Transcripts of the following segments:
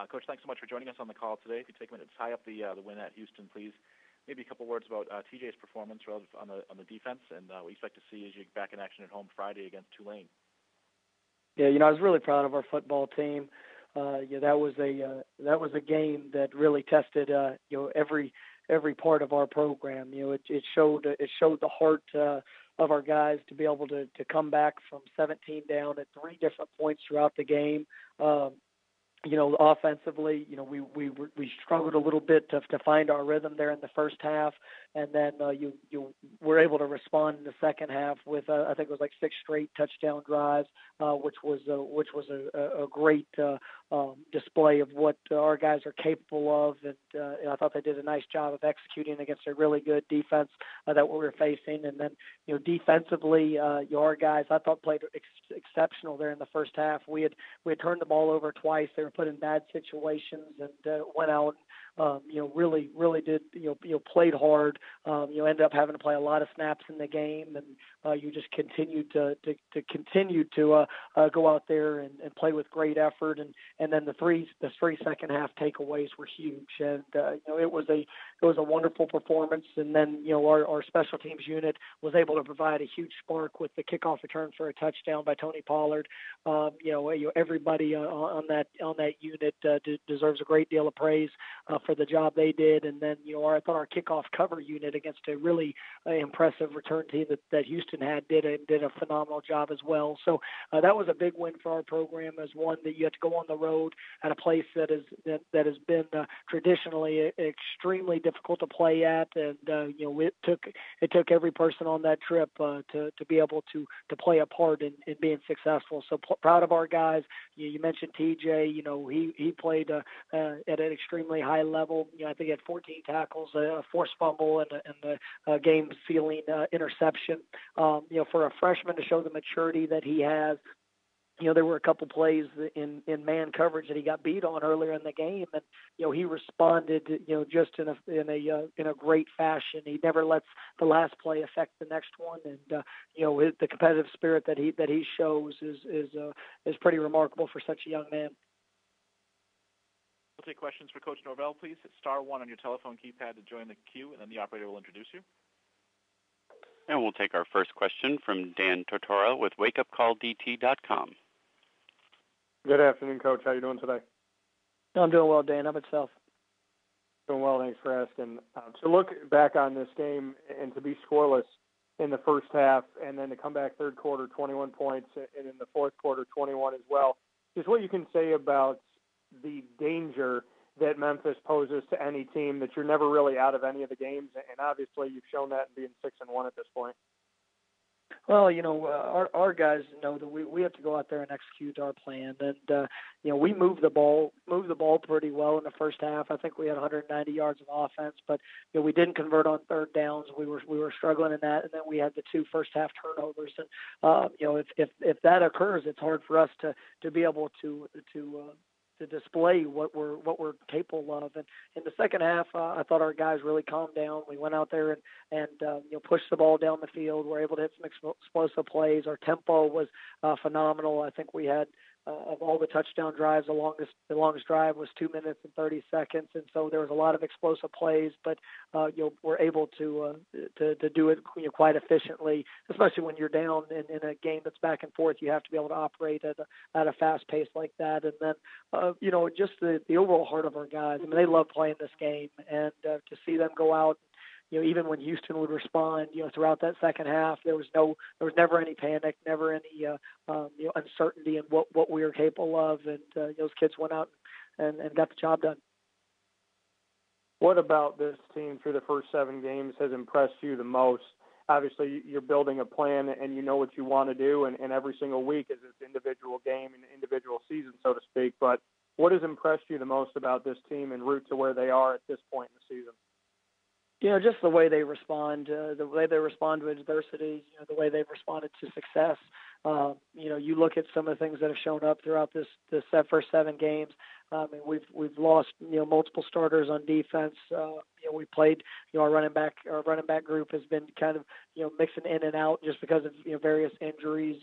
Coach, thanks so much for joining us on the call today. If you take a minute to tie up the win at Houston, please. Maybe a couple words about TJ's performance relative on the defense and what you expect to see as you get back in action at home Friday against Tulane. Yeah, I was really proud of our football team. That was a game that really tested every part of our program. It showed the heart of our guys to be able to come back from 17 down at 3 different points throughout the game. Offensively, we struggled a little bit to find our rhythm there in the first half, and then you were able to respond in the second half with I think it was like 6 straight touchdown drives, which was a great display of what our guys are capable of, and I thought they did a nice job of executing against a really good defense that we were facing. And then defensively, our guys I thought played exceptional there in the first half. We had turned the ball over twice. They were put in bad situations and went out. Really did played hard. Ended up having to play a lot of snaps in the game, and you just continued to go out there and play with great effort. And then the three second half takeaways were huge, and it was a wonderful performance. And then our special teams unit was able to provide a huge spark with the kickoff return for a touchdown by Tony Pollard. Everybody on that unit deserves a great deal of praise for the job they did. And then I thought our kickoff cover unit against a really impressive return team that Houston had did a phenomenal job as well. So that was a big win for our program, as one that you have to go on the road at a place that has been traditionally extremely difficult to play at, and it took every person on that trip to be able to play a part in being successful. So proud of our guys. You mentioned TJ. He played at an extremely high level. I think he had 14 tackles, a forced fumble, and a game-sealing interception. For a freshman to show the maturity that he has. There were a couple plays in man coverage that he got beat on earlier in the game, and he responded just in a great fashion. He never lets the last play affect the next one, and the competitive spirit that he shows is pretty remarkable for such a young man. We'll take questions for Coach Norvell, please. Hit *1 on your telephone keypad to join the queue, and then the operator will introduce you. And we'll take our first question from Dan Tortora with WakeUpCallDT.com. Good afternoon, Coach. How are you doing today? I'm doing well, Dan. How about yourself? Doing well, thanks for asking. To look back on this game and to be scoreless in the first half, and then to come back third quarter, 21 points, and in the fourth quarter, 21 as well, just what you can say about the danger that Memphis poses to any team, that you're never really out of any of the games, and obviously you've shown that in being 6-1 at this point. Well, our guys know that we have to go out there and execute our plan, and we moved the ball pretty well in the first half. I think we had 190 yards of offense, but we didn't convert on third downs. We were struggling in that, and then we had the 2 first half turnovers. And if that occurs, it's hard for us to be able to display what we're capable of. And in the second half, I thought our guys really calmed down. We went out there and pushed the ball down the field. We were able to hit some explosive plays. Our tempo was phenomenal. I think we had of all the touchdown drives, the longest drive was 2 minutes and 30 seconds, and so there was a lot of explosive plays. But we're able to do it quite efficiently, especially when you're down in a game that's back and forth. You have to be able to operate at a fast pace like that. And then just the overall heart of our guys. I mean, they love playing this game, and to see them go out. Even when Houston would respond, throughout that second half, there was never any panic, never any uncertainty in what we were capable of, and those kids went out and got the job done. What about this team through the first 7 games has impressed you the most? Obviously, you're building a plan, and you know what you want to do, and every single week is this individual game and individual season, so to speak. But what has impressed you the most about this team en route to where they are at this point in the season? Just the way they respond, to adversity, the way they've responded to success. You look at some of the things that have shown up throughout this first 7 games. We've lost multiple starters on defense. we played. Our running back group has been kind of mixing in and out just because of various injuries.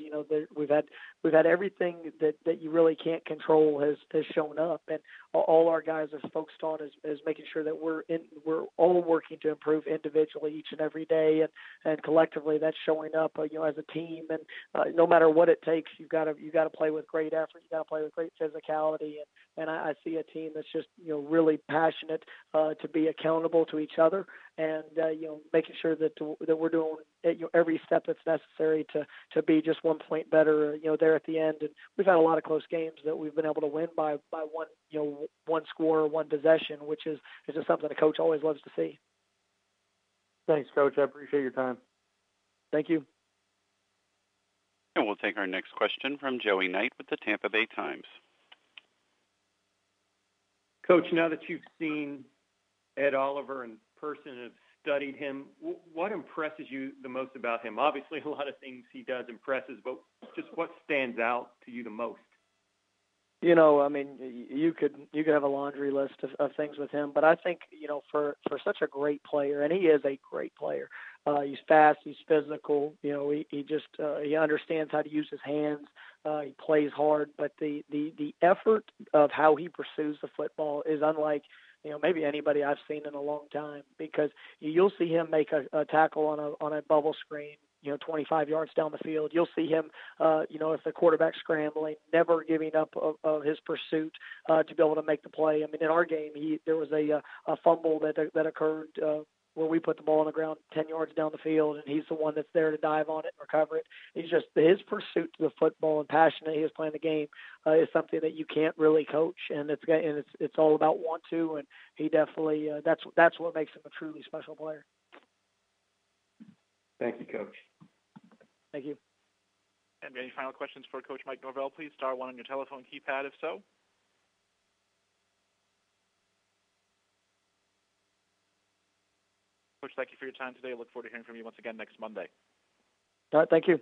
We've had everything that you really can't control has shown up, and all our guys are focused on is making sure that we're all working to improve individually each and every day, and collectively that's showing up as a team. And no matter what it takes, you got to play with great effort. You got to play with great physicality, and I see a team that's just really passionate to be accountable to each other, and making sure that we're doing every step that's necessary to be just 1 point better there at the end. And we've had a lot of close games that we've been able to win by one score or one possession, which is just something a coach always loves to see. Thanks, Coach. I appreciate your time. Thank you. And we'll take our next question from Joey Knight with the Tampa Bay Times. Coach, now that you've seen Ed Oliver in person and have studied him, what impresses you the most about him? Obviously, a lot of things he does impresses, but just what stands out to you the most? I mean, you could have a laundry list of things with him, but I think, for such a great player, and he is a great player. He's fast, he's physical, he understands how to use his hands. He plays hard, but the effort of how he pursues the football is unlike maybe anybody I've seen in a long time, because you'll see him make a tackle on a bubble screen 25 yards down the field. You'll see him, if the quarterback's scrambling, never giving up of his pursuit to be able to make the play. I mean, in our game, there was a fumble that occurred where we put the ball on the ground 10 yards down the field, and he's the one that's there to dive on it and recover it. He's just, his pursuit to the football and passion that he is playing the game is something that you can't really coach, and it's all about want to, and he definitely that's what makes him a truly special player. Thank you, Coach. Thank you. And any final questions for Coach Mike Norvell, please star 1 on your telephone keypad if so. Coach, thank you for your time today. I look forward to hearing from you once again next Monday. All right, thank you.